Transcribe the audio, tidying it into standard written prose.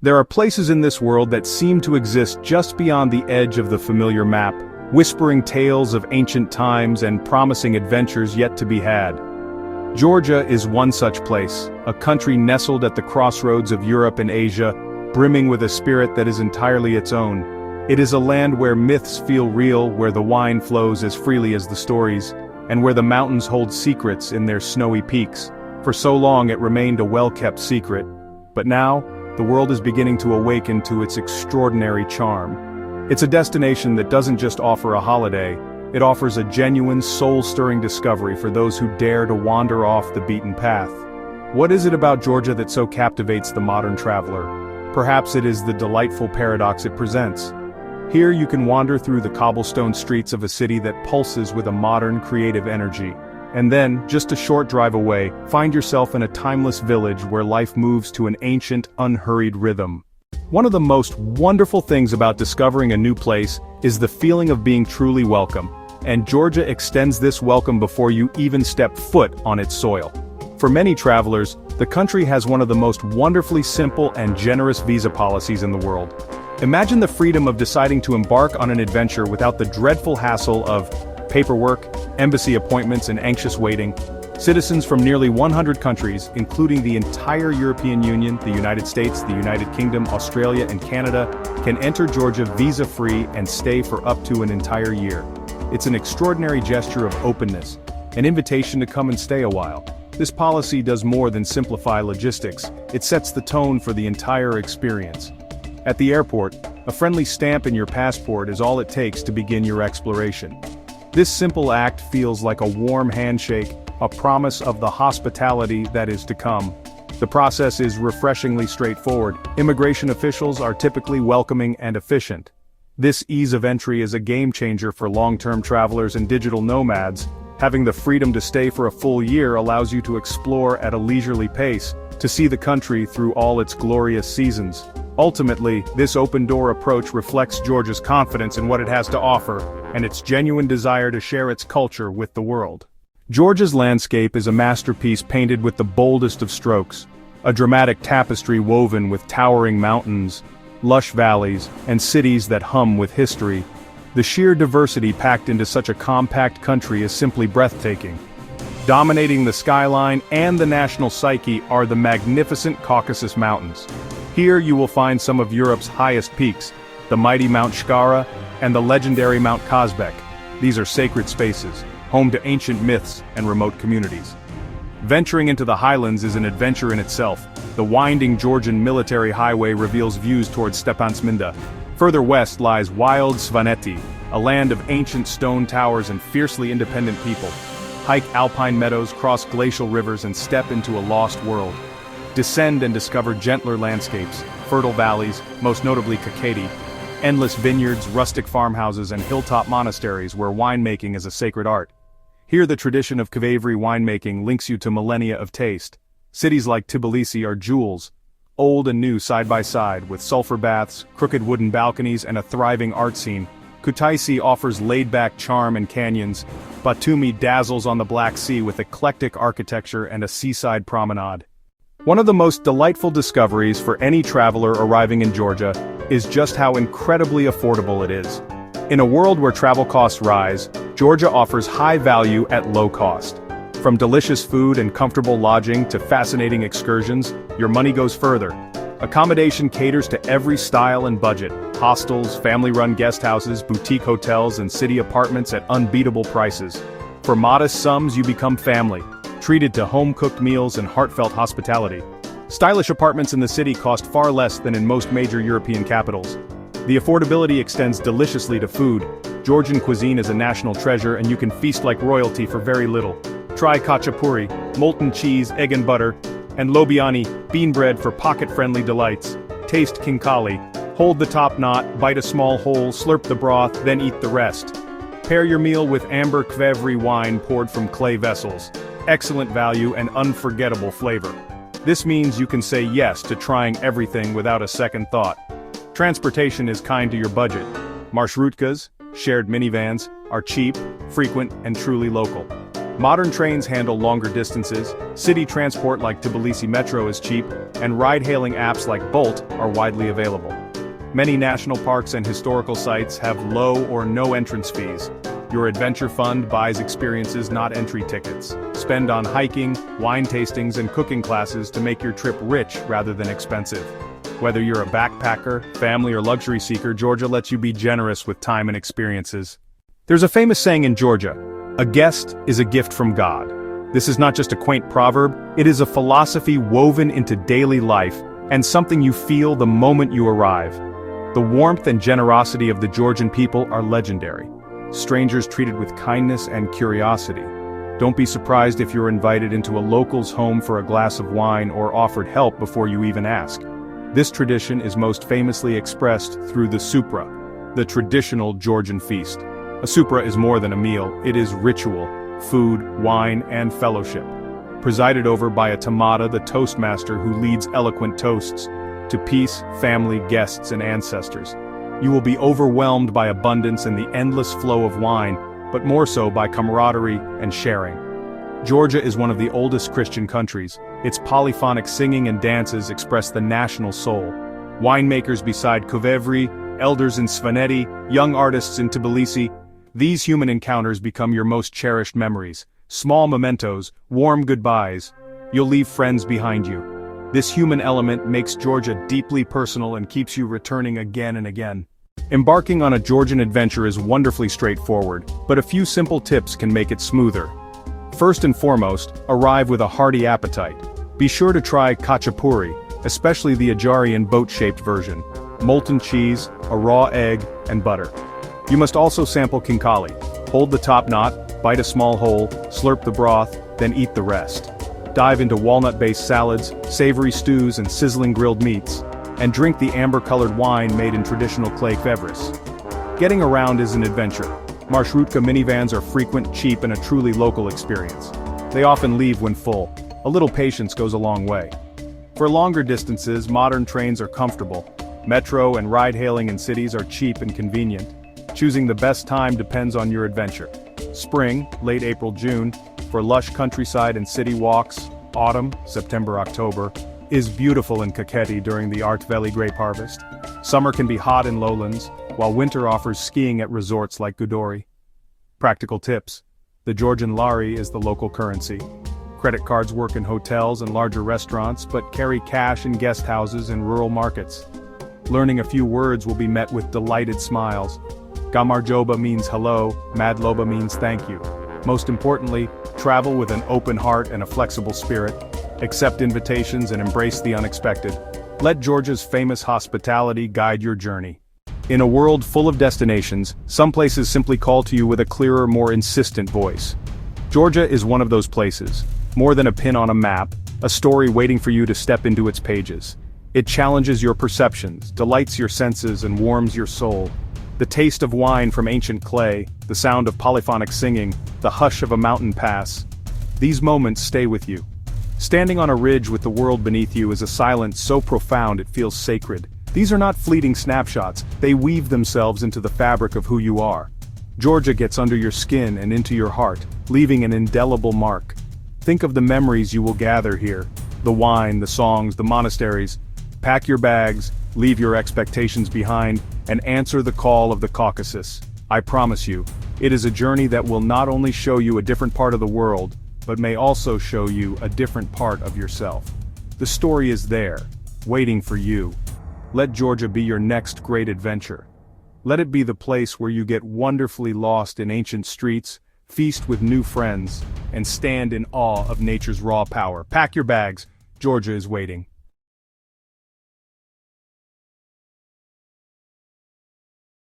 There are places in this world that seem to exist just beyond the edge of the familiar map, whispering tales of ancient times and promising adventures yet to be had. Georgia is one such place, a country nestled at the crossroads of Europe and Asia, brimming with a spirit that is entirely its own. It is a land where myths feel real, where the wine flows as freely as the stories, and where the mountains hold secrets in their snowy peaks. For so long it remained a well-kept secret, but now, the world is beginning to awaken to its extraordinary charm. It's a destination that doesn't just offer a holiday, it offers a genuine, soul-stirring discovery for those who dare to wander off the beaten path. What is it about Georgia that so captivates the modern traveler? Perhaps it is the delightful paradox it presents. Here you can wander through the cobblestone streets of a city that pulses with a modern, creative energy. And then, just a short drive away, find yourself in a timeless village where life moves to an ancient, unhurried rhythm. One of the most wonderful things about discovering a new place is the feeling of being truly welcome, and Georgia extends this welcome before you even step foot on its soil. For many travelers, the country has one of the most wonderfully simple and generous visa policies in the world. Imagine the freedom of deciding to embark on an adventure without the dreadful hassle of paperwork, embassy appointments and anxious waiting. Citizens from nearly 100 countries, including the entire European Union, the United States, the United Kingdom, Australia and Canada, can enter Georgia visa-free and stay for up to an entire year. It's an extraordinary gesture of openness, an invitation to come and stay a while. This policy does more than simplify logistics, it sets the tone for the entire experience. At the airport, a friendly stamp in your passport is all it takes to begin your exploration. This simple act feels like a warm handshake, a promise of the hospitality that is to come. The process is refreshingly straightforward. Immigration officials are typically welcoming and efficient. This ease of entry is a game changer for long-term travelers and digital nomads. Having the freedom to stay for a full year allows you to explore at a leisurely pace, to see the country through all its glorious seasons. Ultimately, this open-door approach reflects Georgia's confidence in what it has to offer, and its genuine desire to share its culture with the world. Georgia's landscape is a masterpiece painted with the boldest of strokes, a dramatic tapestry woven with towering mountains, lush valleys, and cities that hum with history. The sheer diversity packed into such a compact country is simply breathtaking. Dominating the skyline and the national psyche are the magnificent Caucasus Mountains. Here you will find some of Europe's highest peaks, the mighty Mount Shkara and the legendary Mount Kazbek. These are sacred spaces, home to ancient myths and remote communities. Venturing into the highlands is an adventure in itself. The winding Georgian military highway reveals views towards Stepantsminda. Further west lies wild Svaneti, a land of ancient stone towers and fiercely independent people. Hike alpine meadows, cross glacial rivers and step into a lost world. Descend and discover gentler landscapes, fertile valleys, most notably Kakheti, endless vineyards, rustic farmhouses and hilltop monasteries where winemaking is a sacred art. Here the tradition of Kvavery winemaking links you to millennia of taste. Cities like Tbilisi are jewels, old and new side by side, with sulfur baths, crooked wooden balconies and a thriving art scene. Kutaisi offers laid-back charm and canyons. Batumi dazzles on the Black Sea with eclectic architecture and a seaside promenade. One of the most delightful discoveries for any traveler arriving in Georgia is just how incredibly affordable it is. In a world where travel costs rise, Georgia offers high value at low cost. From delicious food and comfortable lodging to fascinating excursions, your money goes further. Accommodation caters to every style and budget: hostels, family-run guest houses, boutique hotels, and city apartments at unbeatable prices. For modest sums you become family, treated to home-cooked meals and heartfelt hospitality. Stylish apartments in the city cost far less than in most major European capitals. The affordability extends deliciously to food. Georgian cuisine is a national treasure and you can feast like royalty for very little. Try khachapuri, molten cheese, egg and butter, and lobiani, bean bread for pocket-friendly delights. Taste khinkali, hold the top knot, bite a small hole, slurp the broth, then eat the rest. Pair your meal with amber Kvavery wine poured from clay vessels. Excellent value and unforgettable flavor. This means you can say yes to trying everything without a second thought. Transportation is kind to your budget. Marshrutkas, shared minivans, are cheap, frequent, and truly local. Modern trains handle longer distances, city transport like Tbilisi Metro is cheap, and ride-hailing apps like Bolt are widely available. Many national parks and historical sites have low or no entrance fees. Your adventure fund buys experiences, not entry tickets. Spend on hiking, wine tastings, and cooking classes to make your trip rich rather than expensive. Whether you're a backpacker, family, or luxury seeker, Georgia lets you be generous with time and experiences. There's a famous saying in Georgia, "A guest is a gift from God." This is not just a quaint proverb, it is a philosophy woven into daily life, and something you feel the moment you arrive. The warmth and generosity of the Georgian people are legendary. Strangers treated with kindness and curiosity. Don't be surprised if you're invited into a local's home for a glass of wine or offered help before you even ask. This tradition is most famously expressed through the supra, the traditional Georgian feast. A supra is more than a meal, it is ritual, food, wine, and fellowship. Presided over by a tamada, the toastmaster who leads eloquent toasts to peace, family, guests, and ancestors. You will be overwhelmed by abundance and the endless flow of wine, but more so by camaraderie and sharing. Georgia is one of the oldest Christian countries. Its polyphonic singing and dances express the national soul. Winemakers beside Kovevri, elders in Svaneti, young artists in Tbilisi. These human encounters become your most cherished memories. Small mementos, warm goodbyes. You'll leave friends behind you. This human element makes Georgia deeply personal and keeps you returning again and again. Embarking on a Georgian adventure is wonderfully straightforward, but a few simple tips can make it smoother. First and foremost, arrive with a hearty appetite. Be sure to try khachapuri, especially the Ajarian boat-shaped version. Molten cheese, a raw egg, and butter. You must also sample khinkali. Hold the top knot, bite a small hole, slurp the broth, then eat the rest. Dive into walnut-based salads, savory stews, and sizzling grilled meats, and drink the amber-colored wine made in traditional clay kvevris. Getting around is an adventure. Marshrutka minivans are frequent, cheap, and a truly local experience. They often leave when full. A little patience goes a long way. For longer distances, modern trains are comfortable. Metro and ride-hailing in cities are cheap and convenient. Choosing the best time depends on your adventure. Spring, late April, June, for lush countryside and city walks. Autumn, September, October, is beautiful in Kakheti during the Artveli grape harvest. Summer can be hot in lowlands, while winter offers skiing at resorts like Gudori. Practical tips. The Georgian lari is the local currency. Credit cards work in hotels and larger restaurants, but carry cash in guest houses and rural markets. Learning a few words will be met with delighted smiles. Gamarjoba means hello, Madloba means thank you. Most importantly, travel with an open heart and a flexible spirit. Accept invitations and embrace the unexpected. Let Georgia's famous hospitality guide your journey. In a world full of destinations, some places simply call to you with a clearer, more insistent voice. Georgia is one of those places. More than a pin on a map, a story waiting for you to step into its pages. It challenges your perceptions, delights your senses, and warms your soul. The taste of wine from ancient clay, the sound of polyphonic singing, the hush of a mountain pass. These moments stay with you. Standing on a ridge with the world beneath you is a silence so profound it feels sacred. These are not fleeting snapshots, they weave themselves into the fabric of who you are. Georgia gets under your skin and into your heart, leaving an indelible mark. Think of the memories you will gather here. The wine, the songs, the monasteries. Pack your bags, leave your expectations behind, and answer the call of the Caucasus. I promise you, it is a journey that will not only show you a different part of the world, but may also show you a different part of yourself. The story is there, waiting for you. Let Georgia be your next great adventure. Let it be the place where you get wonderfully lost in ancient streets, feast with new friends, and stand in awe of nature's raw power. Pack your bags, Georgia is waiting.